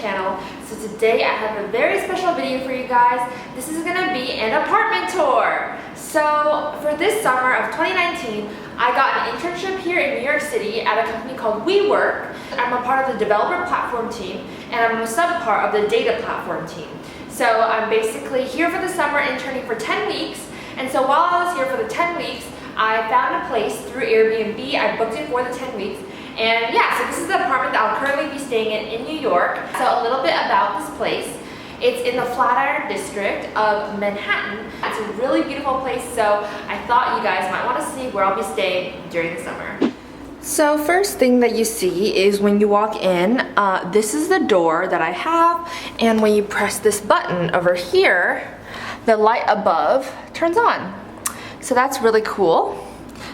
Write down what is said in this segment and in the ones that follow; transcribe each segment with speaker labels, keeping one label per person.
Speaker 1: channel. So today I have a very special video for you guys. This is gonna be an apartment tour. So for this summer of 2019, I got an internship here in New York City at a company called WeWork. I'm a part of the developer platform team and I'm a sub-part of the data platform team. So I'm basically here for the summer interning for 10 weeks. And so while I was here for the 10 weeks, I found a place through Airbnb. I booked it for the 10 weeks. And yeah, so this is the apartment that I'll currently be staying in New York. So a little bit about this place. It's in the Flatiron district of Manhattan. It's a really beautiful place, so I thought you guys might want to see where I'll be staying during the summer. So first thing that you see is when you walk in, this is the door that I have, and when you press this button over here, the light above turns on. So that's really cool.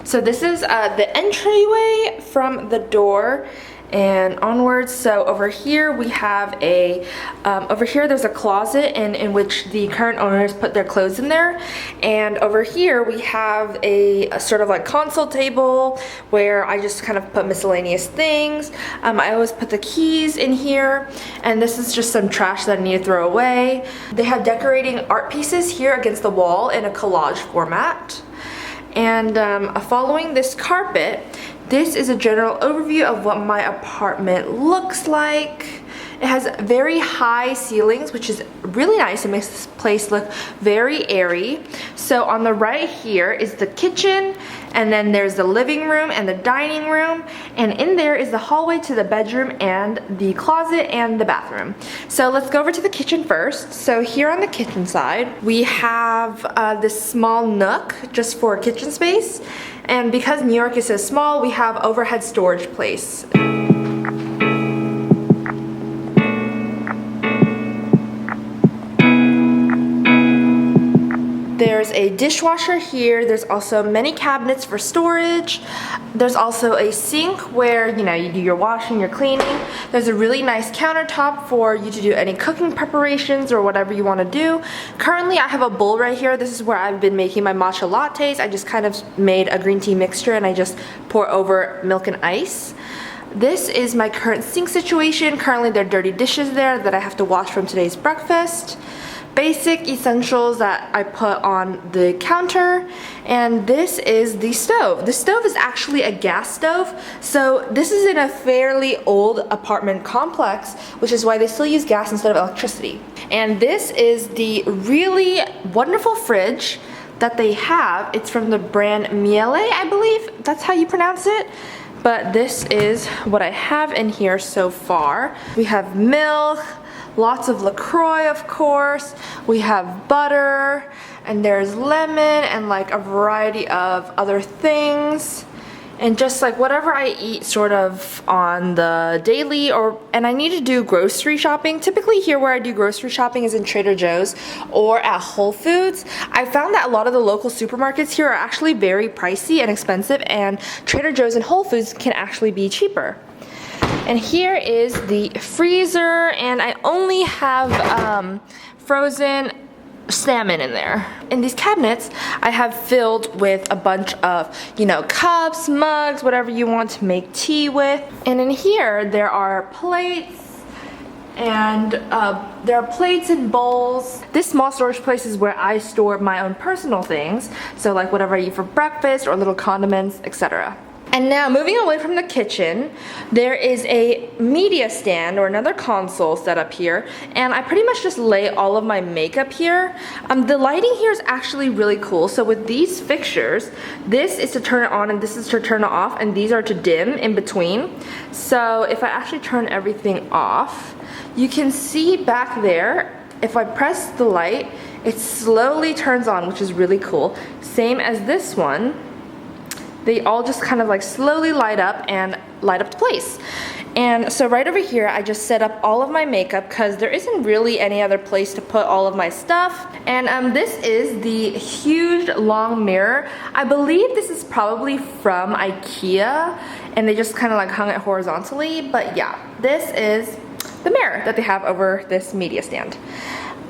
Speaker 1: So this is the entryway from the door and onwards. So over here we have a, over here there's a closet in which the current owners put their clothes in there. And over here we have a sort of like console table where I just kind of put miscellaneous things. I always put the keys in here, and this is just some trash that I need to throw away. They have decorating art pieces here against the wall in a collage format. And following this carpet, this is a general overview of what my apartment looks like. It has very high ceilings, which is really nice. It makes this place look very airy. So on the right here is the kitchen, and then there's the living room and the dining room, and in there is the hallway to the bedroom and the closet and the bathroom. So let's go over to the kitchen first. So here on the kitchen side, we have this small nook just for kitchen space. And because New York is so small, we have overhead storage place. There's a dishwasher here. There's also many cabinets for storage. There's also a sink where, you know, you do your washing, your cleaning. There's a really nice countertop for you to do any cooking preparations or whatever you want to do. Currently, I have a bowl right here. This is where I've been making my matcha lattes. I just kind of made a green tea mixture and I just pour over milk and ice. This is my current sink situation. Currently, there are dirty dishes there that I have to wash from today's breakfast. Basic essentials that I put on the counter, and this is the stove. The stove is actually a gas stove, so this is in a fairly old apartment complex, which is why they still use gas instead of electricity. And this is the really wonderful fridge that they have. It's from the brand Miele, I believe that's how you pronounce it. But this is what I have in here so far. We have milk, lots of LaCroix, of course. We have butter, and there's lemon, and like a variety of other things. And just like whatever I eat sort of on the daily, and I need to do grocery shopping. Typically here where I do grocery shopping is in Trader Joe's or at Whole Foods. I found that a lot of the local supermarkets here are actually very pricey and expensive, and Trader Joe's and Whole Foods can actually be cheaper. And here is the freezer, and I only have frozen salmon in there. In these cabinets, I have filled with a bunch of, you know, cups, mugs, whatever you want to make tea with. And in here, there are plates, and there are plates and bowls. This small storage place is where I store my own personal things, so like whatever I eat for breakfast or little condiments, etc. And now moving away from the kitchen, there is a media stand or another console set up here, and I pretty much just lay all of my makeup here. The lighting here is actually really cool. So with these fixtures, this is to turn it on and this is to turn it off, and these are to dim in between. So if I actually turn everything off, you can see back there, if I press the light, it slowly turns on, which is really cool. Same as this one. They all just kind of like slowly light up and light up the place. And so right over here, I just set up all of my makeup because there isn't really any other place to put all of my stuff. And this is the huge long mirror. I believe this is probably from IKEA, and they just kind of like hung it horizontally. But yeah, this is the mirror that they have over this media stand.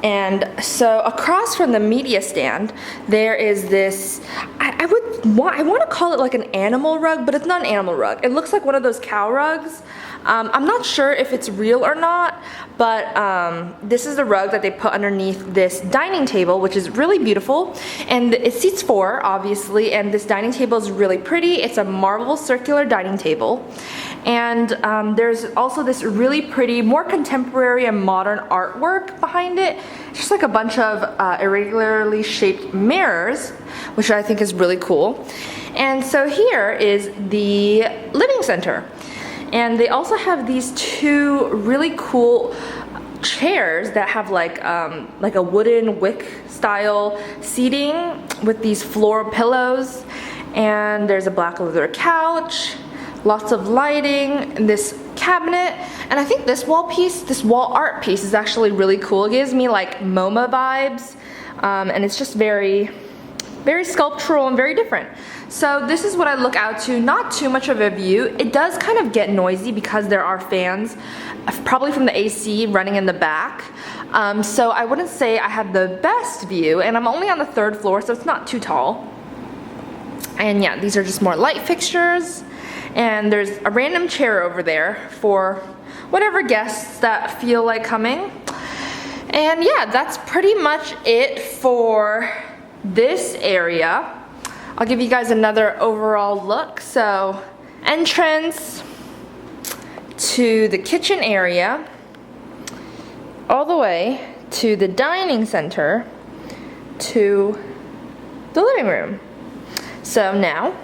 Speaker 1: And so across from the media stand, there is this, I want to call it like an animal rug, but it's not an animal rug. It looks like one of those cow rugs. I'm not sure if it's real or not, but this is the rug that they put underneath this dining table, which is really beautiful, and it seats 4 obviously, and this dining table is really pretty. It's a marble circular dining table, and there's also this really pretty, more contemporary and modern artwork behind it. It's just like a bunch of irregularly shaped mirrors, which I think is really cool. And so here is the living center. And they also have these 2 really cool chairs that have like a wooden wick style seating with these floor pillows. And there's a black leather couch, lots of lighting, and this cabinet. And I think this wall piece, this wall art piece is actually really cool. It gives me like MoMA vibes, and it's just very sculptural and very different. So this is what I look out to. Not too much of a view. It does kind of get noisy because there are fans, probably from the AC running in the back. So I wouldn't say I have the best view, and I'm only on the 3rd floor, so it's not too tall. And yeah, these are just more light fixtures. And there's a random chair over there for whatever guests that feel like coming. And yeah, that's pretty much it for this area. I'll give you guys another overall look. So, entrance to the kitchen area, all the way to the dining center, to the living room. So now,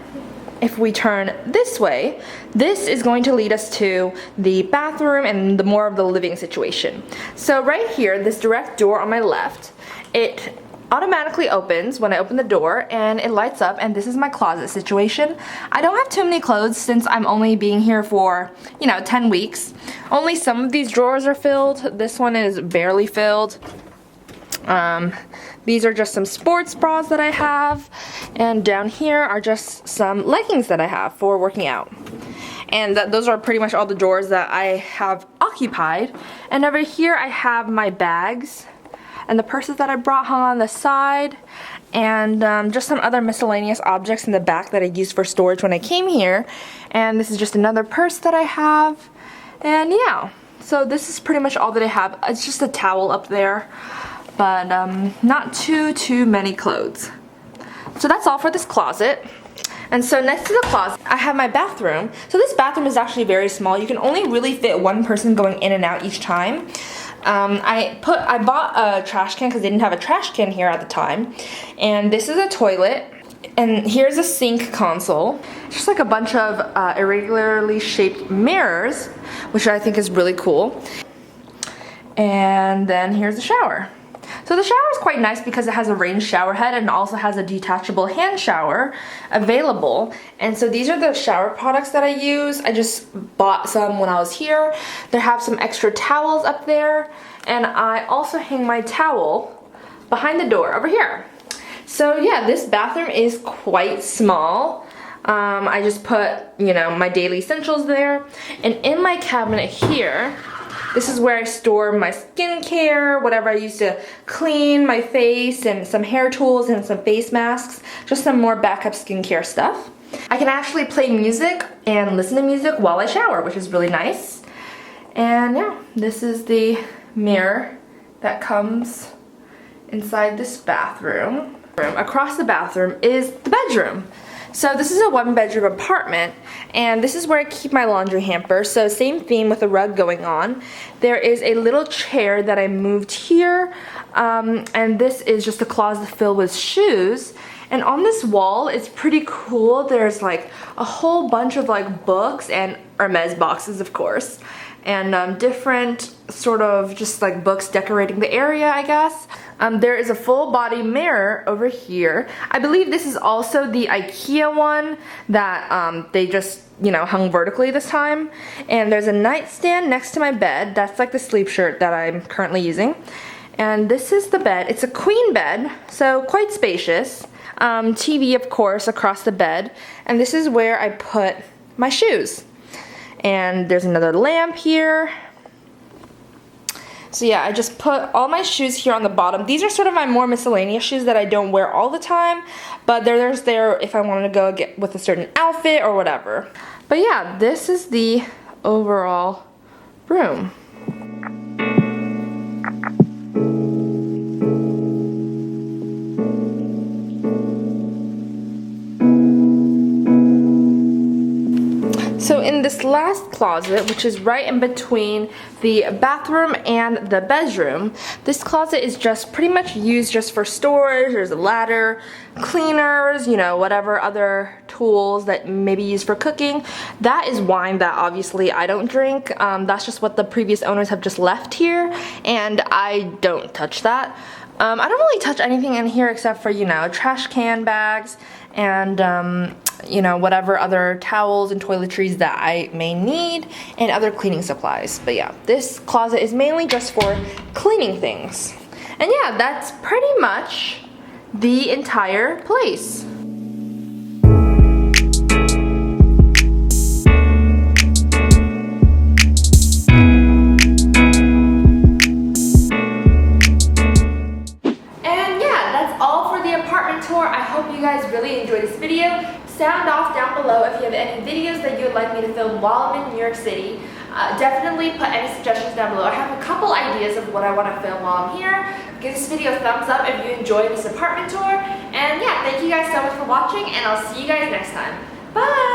Speaker 1: if we turn this way, this is going to lead us to the bathroom and the more of the living situation. So right here, this direct door on my left, it automatically opens when I open the door, and it lights up, and this is my closet situation. I don't have too many clothes since I'm only being here for, 10 weeks. Only some of these drawers are filled. This one is barely filled. These are just some sports bras that I have, and down here are just some leggings that I have for working out. And those are pretty much all the drawers that I have occupied. And over here I have my bags and the purses that I brought hung on the side, and just some other miscellaneous objects in the back that I used for storage when I came here. And this is just another purse that I have. And yeah, so this is pretty much all that I have. It's just a towel up there, but not too many clothes. So that's all for this closet. And so next to the closet, I have my bathroom. So this bathroom is actually very small. You can only really fit 1 person going in and out each time. I bought a trash can because they didn't have a trash can here at the time. And this is a toilet. And here's a sink console. It's just like a bunch of irregularly shaped mirrors, which I think is really cool. And then here's the shower. So the shower is quite nice because it has a rain shower head and also has a detachable hand shower available. And so these are the shower products that I use. I just bought some when I was here. They have some extra towels up there, and I also hang my towel behind the door over here. So yeah, this bathroom is quite small. I just put, my daily essentials there. And in my cabinet here, this is where I store my skincare, whatever I use to clean my face, and some hair tools and some face masks, just some more backup skincare stuff. I can actually play music and listen to music while I shower, which is really nice. And yeah, this is the mirror that comes inside this bathroom. Across the bathroom is the bedroom. So this is a 1-bedroom apartment, and this is where I keep my laundry hamper. So same theme with a rug going on. There is a little chair that I moved here, and this is just a closet filled with shoes. And on this wall, it's pretty cool. There's like a whole bunch of like books and Hermes boxes, of course, and different sort of just like books decorating the area, I guess. There is a full body mirror over here. I believe this is also the IKEA one that they just, hung vertically this time. And there's a nightstand next to my bed. That's like the sleep shirt that I'm currently using. And this is the bed. It's a queen bed, so quite spacious. TV, of course, across the bed. And this is where I put my shoes. And there's another lamp here. So yeah, I just put all my shoes here on the bottom. These are sort of my more miscellaneous shoes that I don't wear all the time, but they're there if I wanted to go get with a certain outfit or whatever. But yeah, this is the overall room. So in this last closet, which is right in between the bathroom and the bedroom, this closet is just pretty much used just for storage. There's a ladder, cleaners, you know, whatever other tools that may be used for cooking. That is wine that obviously I don't drink. That's just what the previous owners have just left here, and I don't touch that. I don't really touch anything in here except for, you know, trash can bags and you know, whatever other towels and toiletries that I may need and other cleaning supplies. But yeah, this closet is mainly just for cleaning things. And yeah, that's pretty much the entire place. Tour. I hope you guys really enjoyed this video. Sound off down below if you have any videos that you would like me to film while I'm in New York City. Definitely put any suggestions down below. I have a couple ideas of what I want to film while I'm here. Give this video a thumbs up if you enjoyed this apartment tour. And yeah, thank you guys so much for watching, and I'll see you guys next time. Bye!